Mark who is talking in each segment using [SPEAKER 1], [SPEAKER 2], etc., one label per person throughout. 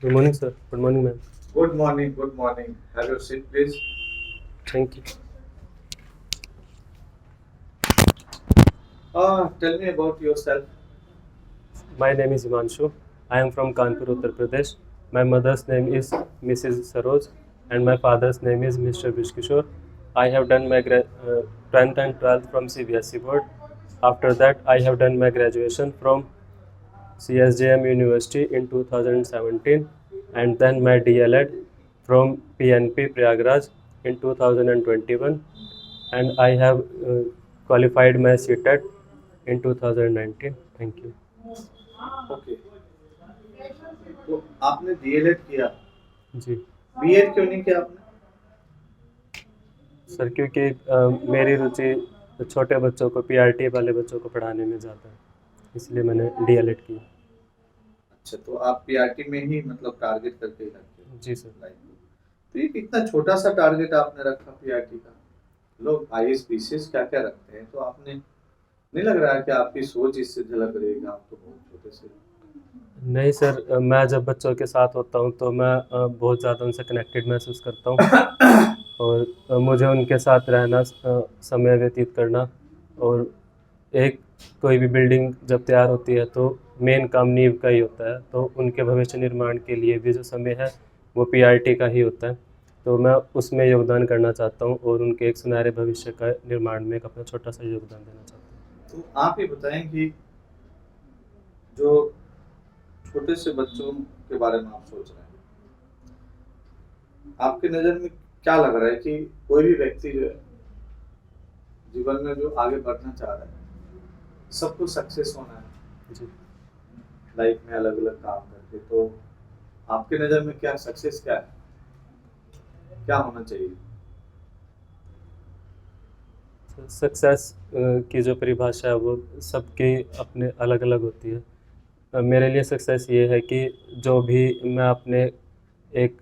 [SPEAKER 1] Good morning, sir. Good morning, ma'am.
[SPEAKER 2] Good morning, good morning. Have your seat, please.
[SPEAKER 1] Thank you.
[SPEAKER 2] Tell me about yourself.
[SPEAKER 1] My name is Himanshu. I am from Kanpur, Uttar Pradesh. My mother's name is Mrs. Saroj, and my father's name is Mr. Vishkishore. I have done my 10th and 12th from CBSE board. After that, I have done my graduation from CSJM University in 2017, and then my DLED from PNP Prayagraj in 2021, and I have qualified my CTET in 2019. Thank you.
[SPEAKER 2] Okay, तो आपने DElEd किया,
[SPEAKER 1] जी
[SPEAKER 2] BEd क्यों नहीं किया आपने?
[SPEAKER 1] Sir, क्योंकि मेरी रुचि छोटे बच्चों को, पीआरटी वाले बच्चों को पढ़ाने में ज़्यादा है, इसलिए मैंने डीएलएड किया।
[SPEAKER 2] अच्छा, तो आप पीआरटी में ही मतलब टारगेट करके ही रखते हो
[SPEAKER 1] जी सर।
[SPEAKER 2] लाइफ में। तो ये कितना छोटा सा टारगेट आपने रखा पीआरटी का? लोग आईएएस पीसीएस क्या क्या रखते हैं, तो आपने नहीं लग रहा है कि आपकी सोच इससे झलक रही है? आप तो बहुत छोटे से।
[SPEAKER 1] नहीं सर, मैं जब बच्चों के साथ होता हूँ तो मैं बहुत ज़्यादा उनसे कनेक्टेड महसूस करता हूँ और मुझे उनके साथ रहना, समय व्यतीत करना, और एक कोई भी बिल्डिंग जब तैयार होती है तो मेन काम नींव का ही होता है, तो उनके भविष्य निर्माण के लिए भी जो समय है वो पीआरटी का ही होता है। तो मैं उसमें योगदान करना चाहता हूँ और उनके एक सुनहरे भविष्य का निर्माण में एक अपना छोटा सा योगदान देना चाहता हूँ।
[SPEAKER 2] तो आप ये बताएं कि जो छोटे से बच्चों के बारे में आप सोच रहे हैं, आपकी नज़र में क्या लग रहा है कि कोई भी व्यक्ति जो है जीवन में जो आगे बढ़ना चाह रहा है, सबको सक्सेस होना है
[SPEAKER 1] जी
[SPEAKER 2] लाइफ में अलग अलग काम करके, तो आपकी नज़र में क्या सक्सेस क्या है, क्या होना चाहिए?
[SPEAKER 1] सक्सेस की जो परिभाषा है वो सबकी अपने अलग अलग होती है। मेरे लिए सक्सेस ये है कि जो भी मैं अपने एक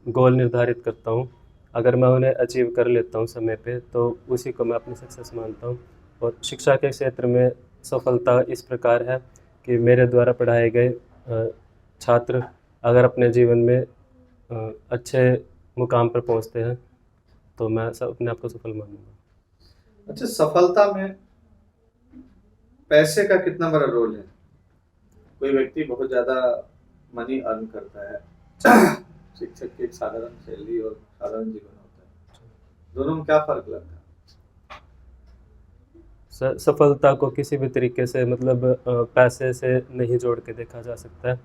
[SPEAKER 1] गोल निर्धारित करता हूँ, अगर मैं उन्हें अचीव कर लेता हूँ समय पे, तो उसी को मैं अपनी सक्सेस मानता हूँ। और शिक्षा के क्षेत्र में सफलता इस प्रकार है कि मेरे द्वारा पढ़ाए गए छात्र अगर अपने जीवन में अच्छे मुकाम पर पहुँचते हैं तो मैं अपने आप को सफल मानूंगा।
[SPEAKER 2] अच्छा, सफलता में पैसे का कितना बड़ा रोल है? कोई व्यक्ति बहुत ज़्यादा मनी अर्न करता है, शिक्षक की एक साधारण शैली और साधारण जीवन होता है, दोनों में क्या फर्क लगता है?
[SPEAKER 1] सफलता को किसी भी तरीके से मतलब पैसे से नहीं जोड़ के देखा जा सकता है।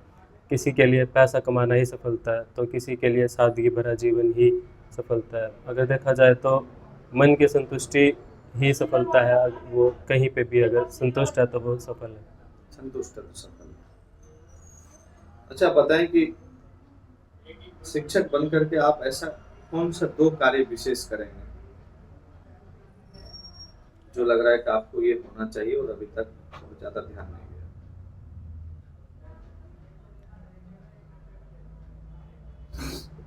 [SPEAKER 1] किसी के लिए पैसा कमाना ही सफलता है, तो किसी के लिए सादगी भरा जीवन ही सफलता है। अगर देखा जाए तो मन की संतुष्टि ही सफलता है। वो कहीं पे भी अगर संतुष्ट है तो वो सफल है।
[SPEAKER 2] संतुष्ट है तो सफल है। अच्छा, बताएं कि शिक्षक बन करके आप ऐसा कौन सा 2 कार्य विशेष करेंगे जो लग रहा है कि आपको ये होना चाहिए और अभी तक बहुत ज़्यादा ध्यान नहीं दिया?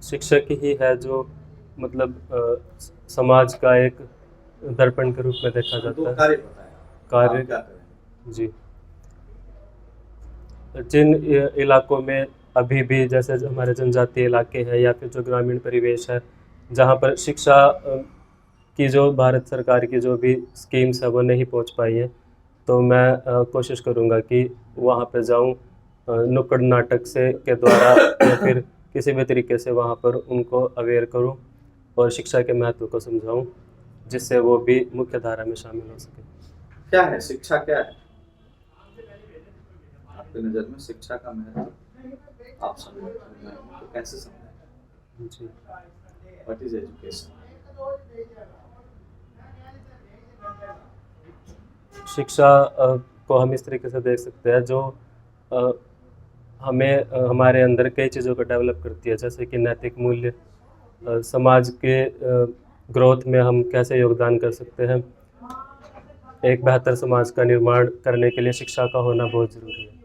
[SPEAKER 1] शिक्षक ही है जो मतलब समाज का एक दर्पण के रूप में देखा
[SPEAKER 2] 2
[SPEAKER 1] जाता है।
[SPEAKER 2] कार्य बताएं, आप
[SPEAKER 1] कार्य
[SPEAKER 2] क्या करेंगे?
[SPEAKER 1] जी, जिन इलाकों में अभी भी जैसे जो हमारे जनजातीय इलाके हैं या फिर जो ग्रामीण परिवेश है, जहाँ पर शिक्षा की जो भारत सरकार की जो भी स्कीम्स है वो नहीं पहुँच पाई है, तो मैं कोशिश करूँगा कि वहाँ पे जाऊँ, नुक्कड़ नाटक से के द्वारा या फिर किसी भी तरीके से वहाँ पर उनको अवेयर करूँ और शिक्षा के महत्व को समझाऊँ, जिससे वो भी मुख्य धारा में शामिल हो सके।
[SPEAKER 2] क्या है शिक्षा, क्या है आपकी नज़र में शिक्षा का महत्व? आप समझाएं तो कैसे समझाएं?
[SPEAKER 1] जी,
[SPEAKER 2] व्हाट इज एजुकेशन?
[SPEAKER 1] शिक्षा को हम इस तरीके से देख सकते हैं जो अ, हमें हमारे अंदर कई चीज़ों को डेवलप करती है, जैसे कि नैतिक मूल्य, समाज के ग्रोथ में हम कैसे योगदान कर सकते हैं। एक बेहतर समाज का निर्माण करने के लिए शिक्षा का होना बहुत ज़रूरी है।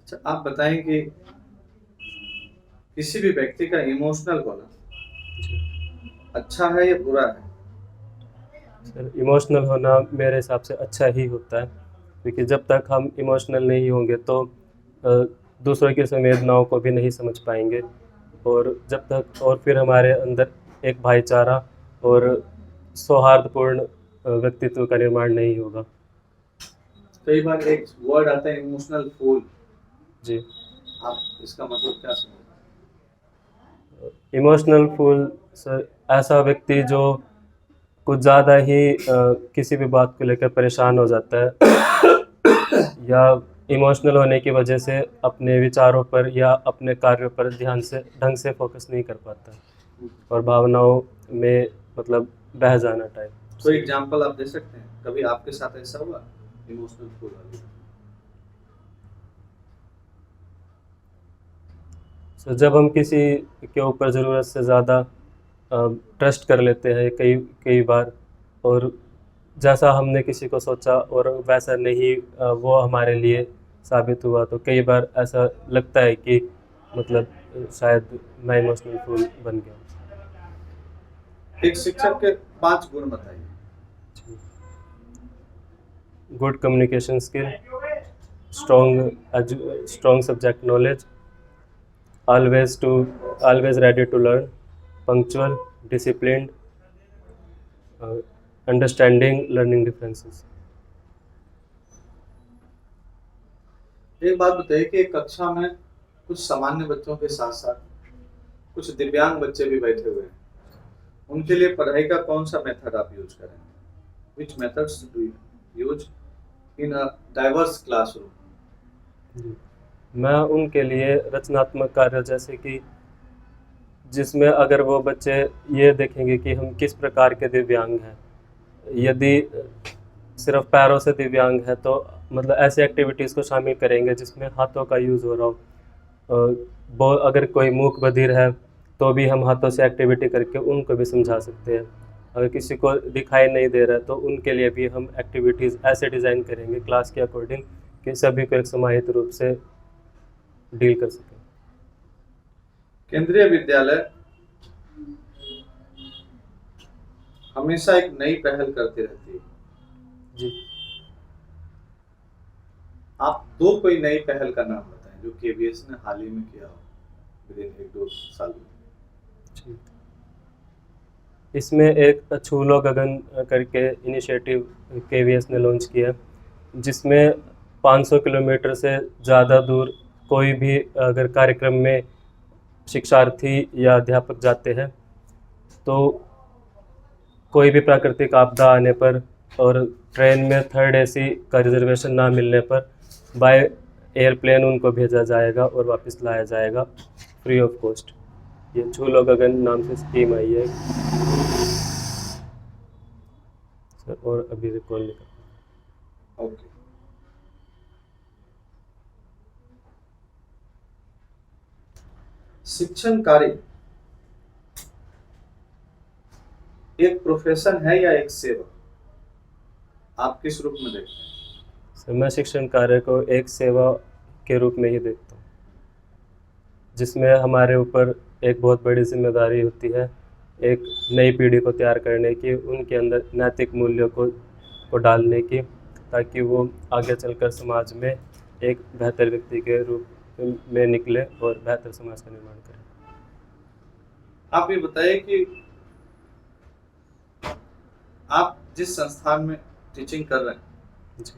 [SPEAKER 2] अच्छा, आप बताएं कि किसी भी व्यक्ति का इमोशनल होना
[SPEAKER 1] जी
[SPEAKER 2] अच्छा है या बुरा है?
[SPEAKER 1] सर, इमोशनल होना मेरे हिसाब से अच्छा ही होता है, क्योंकि जब तक हम इमोशनल नहीं होंगे तो दूसरों की संवेदनाओं को भी नहीं समझ पाएंगे, और जब तक और फिर हमारे अंदर एक भाईचारा और सौहार्दपूर्ण व्यक्तित्व का निर्माण नहीं होगा।
[SPEAKER 2] कई बार एक वर्ड आता है इमोशनल फूल,
[SPEAKER 1] जी,
[SPEAKER 2] आप इसका मतलब क्या समझते
[SPEAKER 1] इमोशनल फूल सर ऐसा व्यक्ति जो कुछ ज़्यादा ही किसी भी बात को लेकर परेशान हो जाता है या इमोशनल होने की वजह से अपने विचारों पर या अपने कार्यों पर ढंग से फोकस नहीं कर पाता
[SPEAKER 2] हैं?
[SPEAKER 1] और भावनाओं में मतलब बह जाना टाइप।
[SPEAKER 2] कोई एग्जांपल आप दे सकते हैं, कभी आपके साथ ऐसा हुआ इमोशनल फूल वाली?
[SPEAKER 1] सो जब हम किसी के ऊपर ज़रूरत से ज़्यादा ट्रस्ट कर लेते हैं कई कई बार, और जैसा हमने किसी को सोचा और वैसा नहीं वो हमारे लिए साबित हुआ, तो कई बार ऐसा लगता है कि मतलब शायद मैं इमोशनल फूल बन गया।
[SPEAKER 2] एक शिक्षक के 5 गुण बताइए।
[SPEAKER 1] Good communication skill, strong subject knowledge, always ready to learn, punctual, disciplined, understanding learning differences.
[SPEAKER 2] एक बात बताइए कि एक कक्षा में कुछ सामान्य बच्चों के साथ साथ कुछ दिव्यांग बच्चे भी बैठे हुए हैं, उनके लिए पढ़ाई का कौन सा मेथड आप यूज करेंगे? Which methods do you use in a diverse classroom?
[SPEAKER 1] जी, मैं उनके लिए रचनात्मक कार्य, जैसे कि जिसमें अगर वो बच्चे ये देखेंगे कि हम किस प्रकार के दिव्यांग हैं, यदि सिर्फ पैरों से दिव्यांग है तो मतलब ऐसी एक्टिविटीज़ को शामिल करेंगे जिसमें हाथों का यूज़ हो रहा हो। अगर कोई मूक बधिर है तो भी हम हाथों से एक्टिविटी करके उनको भी समझा सकते हैं। अगर किसी को दिखाई नहीं दे रहा है तो उनके लिए भी हम एक्टिविटीज़ ऐसे डिज़ाइन करेंगे क्लास के अकॉर्डिंग कि सभी को एक समाहित रूप से डील कर सकें।
[SPEAKER 2] केंद्रीय विद्यालय हमेशा एक नई पहल करती रहती है
[SPEAKER 1] जी,
[SPEAKER 2] आप दो कोई नई पहल का नाम बताएं जो केवीएस ने हाल ही में किया हो विदिन 1-2 साल में।
[SPEAKER 1] जी, इसमें एक छूलो गगन करके इनिशिएटिव केवीएस ने लॉन्च किया, जिसमें 500 किलोमीटर से ज़्यादा दूर कोई भी अगर कार्यक्रम में शिक्षार्थी या अध्यापक जाते हैं तो कोई भी प्राकृतिक आपदा आने पर और ट्रेन में 3rd AC का रिजर्वेशन ना मिलने पर बाय एयरप्लेन उनको भेजा जाएगा और वापस लाया जाएगा फ्री ऑफ कॉस्ट। ये छूलो गगन नाम से स्कीम आई है सर, और अभी रिकॉल नहीं कर।
[SPEAKER 2] ओके, शिक्षण कार्य एक प्रोफेशन है या एक सेवा? आप किस रूप में देखते हैं?
[SPEAKER 1] सर, मैं शिक्षण कार्य को एक सेवा के रूप में ही देखता हूँ, जिसमें हमारे ऊपर एक बहुत बड़ी जिम्मेदारी होती है एक नई पीढ़ी को तैयार करने की, उनके अंदर नैतिक मूल्यों को डालने की, ताकि वो आगे चलकर समाज में एक बेहतर व्यक्ति के रूप में निकले और बेहतर समाज का निर्माण करें।
[SPEAKER 2] आप ये बताइए कि आप जिस संस्थान में टीचिंग कर रहे हैं
[SPEAKER 1] जी,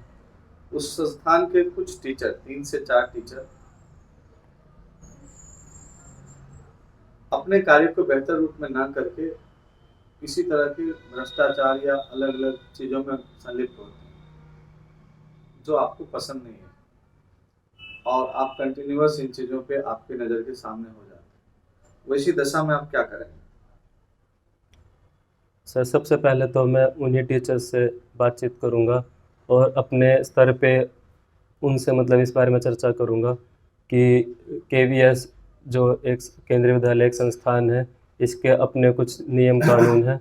[SPEAKER 2] उस संस्थान के कुछ टीचर, 3 से 4 टीचर अपने कार्य को बेहतर रूप में ना करके किसी तरह के भ्रष्टाचार या अलग अलग चीजों में संलिप्त होते हैं जो आपको पसंद नहीं है और आप कंटिन्यूअस इन चीजों पे आपकी नजर के सामने हो जाते हैं, वैसी दशा में आप क्या करेंगे?
[SPEAKER 1] सर, सबसे पहले तो मैं उन्हीं टीचर्स से बातचीत करूंगा और अपने स्तर पे उनसे मतलब इस बारे में चर्चा करूंगा कि केवीएस जो एक केंद्रीय विद्यालय एक संस्थान है, इसके अपने कुछ नियम कानून हैं,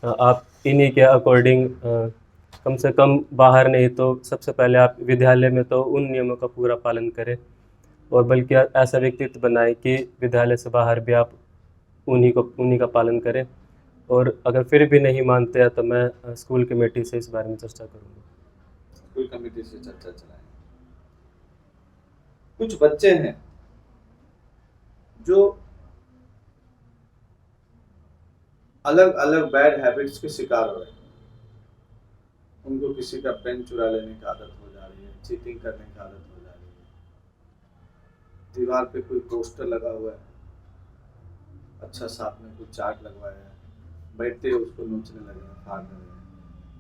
[SPEAKER 1] आप इन्हीं के अकॉर्डिंग कम से कम बाहर नहीं तो सबसे पहले आप विद्यालय में तो उन नियमों का पूरा पालन करें, और बल्कि ऐसा व्यक्तित्व बनाएं कि विद्यालय से बाहर भी आप उन्हीं का पालन करें। और अगर फिर भी नहीं मानते हैं तो मैं स्कूल कमेटी से इस बारे में चर्चा करूँगा।
[SPEAKER 2] स्कूल कमेटी से चर्चा चलाएं। कुछ बच्चे हैं जो अलग अलग बैड हैबिट्स के शिकार हो रहे हैं। उनको किसी का पेन चुरा लेने की आदत हो जा रही है, चीटिंग करने की आदत हो जा रही है, दीवार पे कोई पोस्टर लगा हुआ है, अच्छा साथ में कोई चार्ट लगवाया है, बैठते ही उसको नोचने लगे हैं, फाड़ने लगे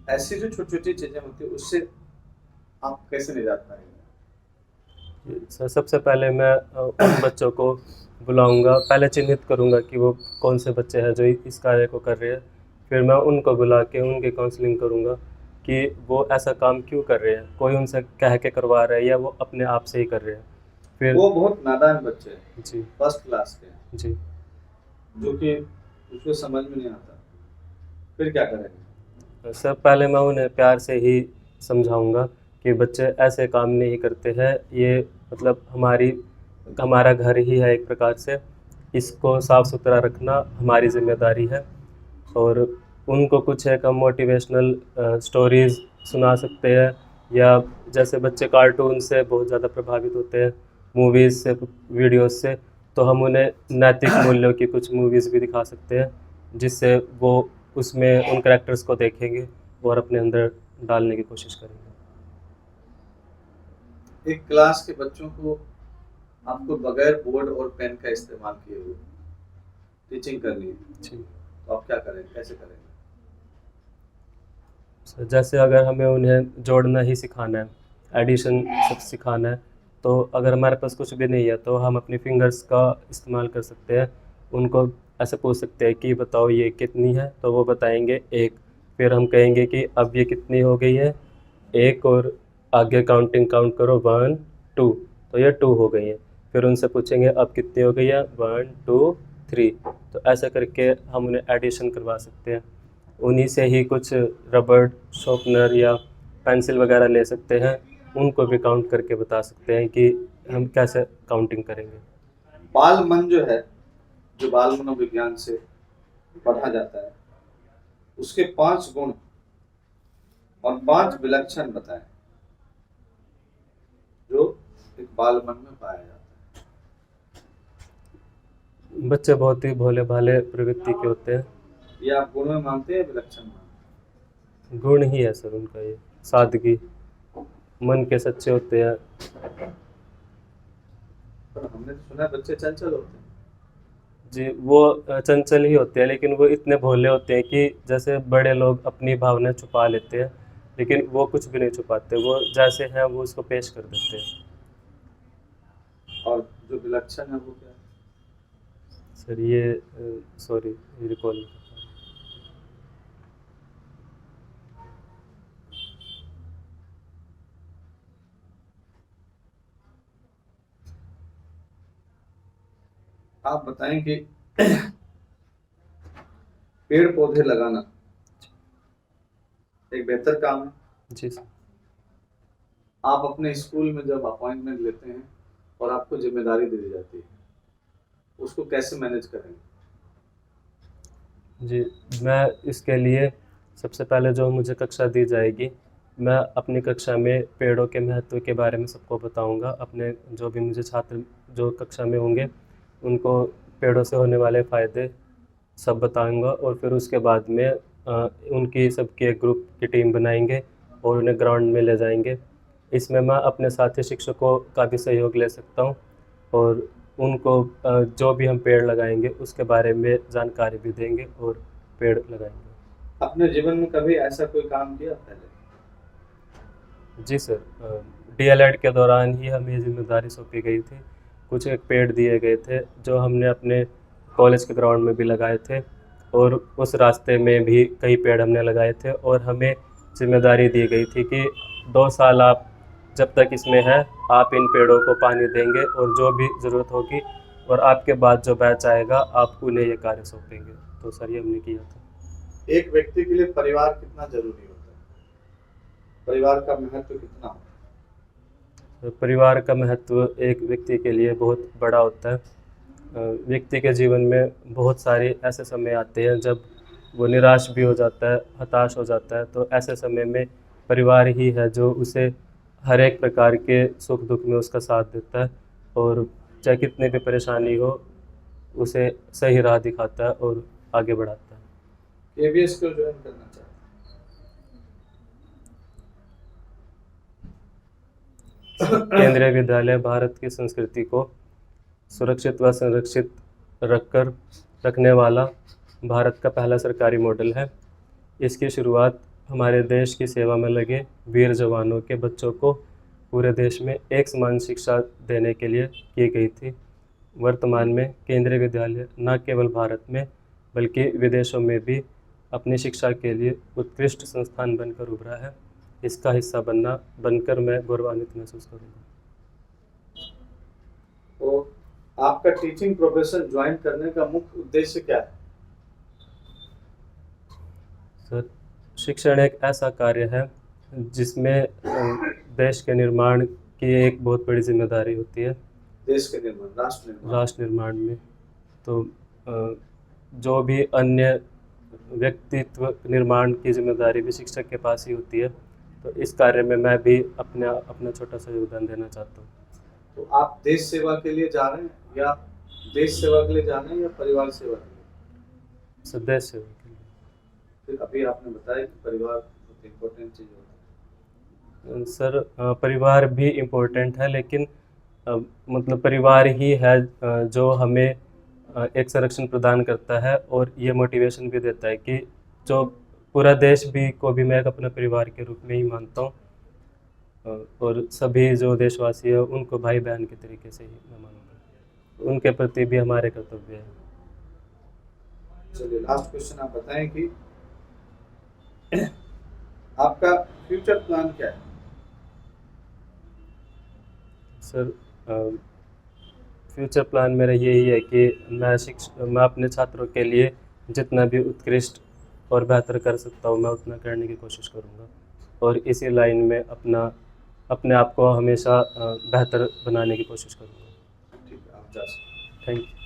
[SPEAKER 2] हैं। ऐसी जो छोटी छोटी चीजें होती है उससे आप कैसे निजात पाएंगे?
[SPEAKER 1] सर सबसे पहले मैं उन बच्चों को बुलाऊंगा, पहले चिन्हित करूंगा कि वो कौन से बच्चे हैं जो इस कार्य को कर रहे हैं। फिर मैं उनको बुला के उनकी काउंसलिंग करूंगा कि वो ऐसा काम क्यों कर रहे हैं, कोई उनसे कह के करवा रहा है या वो अपने आप से ही कर रहे हैं। फिर
[SPEAKER 2] वो बहुत नादान बच्चे हैं,
[SPEAKER 1] जी
[SPEAKER 2] फर्स्ट क्लास के हैं,
[SPEAKER 1] जी
[SPEAKER 2] जो कि उसको समझ में नहीं आता, फिर क्या करेंगे?
[SPEAKER 1] सर पहले मैं उन्हें प्यार से ही समझाऊंगा कि बच्चे ऐसे काम नहीं करते हैं, ये मतलब हमारा घर ही है एक प्रकार से, इसको साफ़ सुथरा रखना हमारी जिम्मेदारी है। और उनको कुछ एक हम मोटिवेशनल स्टोरीज़ सुना सकते हैं, या जैसे बच्चे कार्टून से बहुत ज़्यादा प्रभावित होते हैं, मूवीज़ से, वीडियोस से, तो हम उन्हें नैतिक मूल्यों की कुछ मूवीज़ भी दिखा सकते हैं, जिससे वो उसमें उन कैरेक्टर्स को देखेंगे और अपने अंदर डालने की कोशिश करेंगे।
[SPEAKER 2] एक क्लास के बच्चों को आपको बगैर बोर्ड और पेन का इस्तेमाल किए हुए टीचिंग करनी है,
[SPEAKER 1] जी
[SPEAKER 2] तो आप क्या करेंगे, कैसे करेंगे?
[SPEAKER 1] सर जैसे अगर हमें उन्हें जोड़ना ही सिखाना है, एडिशन सब सिखाना है, तो अगर हमारे पास कुछ भी नहीं है तो हम अपनी फिंगर्स का इस्तेमाल कर सकते हैं। उनको ऐसे पूछ सकते हैं कि बताओ ये कितनी है, तो वो बताएंगे एक। फिर हम कहेंगे कि अब ये कितनी हो गई है, एक, और आगे काउंट करो 1 2, तो ये 2 हो गई है। फिर उनसे पूछेंगे अब कितनी हो गई है, 1 2 3, तो ऐसा करके हम उन्हें एडिशन करवा सकते हैं। उन्हीं से ही कुछ रबड़ शॉर्पनर या पेंसिल वगैरह ले सकते हैं, उनको भी काउंट करके बता सकते हैं कि हम कैसे काउंटिंग करेंगे।
[SPEAKER 2] बाल मन जो है, जो बाल मनोविज्ञान से पढ़ा जाता है, उसके 5 गुण और 5 विलक्षण बताएं जो एक बाल मन में पाया जाता
[SPEAKER 1] बच्चे बहुत ही भोले भाले प्रवृत्ति के होते हैं।
[SPEAKER 2] है। ये आप गुण में मानते हैं, विलक्षण मानते
[SPEAKER 1] गुण ही है सर उनका, ये सादगी, मन के सच्चे होते हैं।
[SPEAKER 2] हैं? पर हमने तो सुना है बच्चे चंचल होते हैं।
[SPEAKER 1] जी वो चंचल ही होते हैं, लेकिन वो इतने भोले होते हैं कि जैसे बड़े लोग अपनी भावनाएं छुपा लेते हैं, लेकिन वो कुछ भी नहीं छुपाते, वो जैसे हैं वो उसको पेश कर देते हैं।
[SPEAKER 2] और जो विलक्षण है वो क्या है?
[SPEAKER 1] सर ये सॉरी रिकॉल नहीं कर पा रहा।
[SPEAKER 2] आप बताएं कि पेड़ पौधे लगाना एक बेहतर काम है।
[SPEAKER 1] जी सर।
[SPEAKER 2] आप अपने स्कूल में जब अपॉइंटमेंट लेते हैं और आपको जिम्मेदारी दी जाती है, उसको कैसे मैनेज करेंगे?
[SPEAKER 1] जी मैं इसके लिए सबसे पहले जो मुझे कक्षा दी जाएगी, मैं अपनी कक्षा में पेड़ों के महत्व के बारे में सबको बताऊंगा। अपने जो भी मुझे छात्र जो कक्षा में होंगे उनको पेड़ों से होने वाले फ़ायदे सब बताऊंगा, और फिर उसके बाद में उनकी सबकी एक ग्रुप की टीम बनाएंगे और उन्हें ग्राउंड में ले जाएंगे। इसमें मैं अपने साथी शिक्षकों का भी सहयोग ले सकता हूँ, और उनको जो भी हम पेड़ लगाएंगे उसके बारे में जानकारी भी देंगे और पेड़ लगाएंगे।
[SPEAKER 2] अपने जीवन में कभी ऐसा कोई काम किया पहले?
[SPEAKER 1] जी सर, डीएलएड के दौरान ही हमें ये जिम्मेदारी सौंपी गई थी। कुछ एक पेड़ दिए गए थे जो हमने अपने कॉलेज के ग्राउंड में भी लगाए थे, और उस रास्ते में भी कई पेड़ हमने लगाए थे, और हमें जिम्मेदारी दी गई थी कि 2 साल आप जब तक इसमें हैं आप इन पेड़ों को पानी देंगे, और जो भी ज़रूरत होगी और आपके बाद जो बैच आएगा आप उन्हें ये कार्य सौंपेंगे। तो सर ये हमने किया था।
[SPEAKER 2] एक व्यक्ति के लिए परिवार कितना जरूरी होता है? परिवार का महत्व कितना होता है?
[SPEAKER 1] तो परिवार का महत्व एक व्यक्ति के लिए बहुत बड़ा होता है। व्यक्ति के जीवन में बहुत सारे ऐसे समय आते हैं जब वो निराश भी हो जाता है, हताश हो जाता है, तो ऐसे समय में परिवार ही है जो उसे हर एक प्रकार के सुख दुख में उसका साथ देता है। और चाहे कितनी भी परेशानी हो उसे सही राह दिखाता है और आगे बढ़ाता है।
[SPEAKER 2] केबीएस क्यों ज्वाइन करना चाहते
[SPEAKER 1] केंद्रीय विद्यालय भारत की संस्कृति को सुरक्षित व संरक्षित रखने वाला भारत का पहला सरकारी मॉडल है। इसकी शुरुआत हमारे देश की सेवा में लगे वीर जवानों के बच्चों को पूरे देश में एक समान शिक्षा देने के लिए की गई थी। वर्तमान में केंद्रीय विद्यालय न केवल भारत में बल्कि विदेशों में भी अपनी शिक्षा के लिए उत्कृष्ट संस्थान बनकर उभरा है। इसका हिस्सा बनकर मैं गौरवान्वित महसूस करूँगा।
[SPEAKER 2] तो आपका टीचिंग प्रोफेशन ज्वाइन करने का मुख्य उद्देश्य क्या है?
[SPEAKER 1] सर, शिक्षण एक ऐसा कार्य है जिसमें देश के निर्माण की एक बहुत बड़ी जिम्मेदारी होती है।
[SPEAKER 2] देश के निर्माण,
[SPEAKER 1] राष्ट्र निर्माण में तो जो भी अन्य व्यक्तित्व निर्माण की जिम्मेदारी भी शिक्षक के पास ही होती है। तो इस कार्य में मैं भी अपना छोटा सा योगदान देना चाहता हूँ।
[SPEAKER 2] तो आप देश सेवा के लिए जा रहे हैं या देश सेवा के लिए जा रहे हैं या परिवार सेवा के लिए?
[SPEAKER 1] सर, देश सेवा के लिए।
[SPEAKER 2] फिर अभी आपने बताया कि परिवार बहुत इम्पोर्टेंट चीज़ होता है।
[SPEAKER 1] सर, परिवार भी इम्पोर्टेंट है, लेकिन मतलब परिवार ही है जो हमें एक संरक्षण प्रदान करता है और ये मोटिवेशन भी देता है कि जो पूरा देश भी को भी मैं अपने परिवार के रूप में ही मानता हूँ और सभी जो देशवासी हैं उनको भाई बहन के तरीके से ही मैं मानता हूँ। उनके प्रति भी हमारे कर्तव्य है।
[SPEAKER 2] चलिए, लास्ट क्वेश्चन आप बताएं कि आपका फ्यूचर प्लान क्या है?
[SPEAKER 1] सर, फ्यूचर प्लान मेरा यही है कि मैं अपने छात्रों के लिए जितना भी उत्कृष्ट और बेहतर कर सकता हूँ मैं उतना करने की कोशिश करूँगा और इसी लाइन में अपने आप को हमेशा बेहतर बनाने की कोशिश करूँगा।
[SPEAKER 2] ठीक है, आप जा सकते हैं।
[SPEAKER 1] Thank you.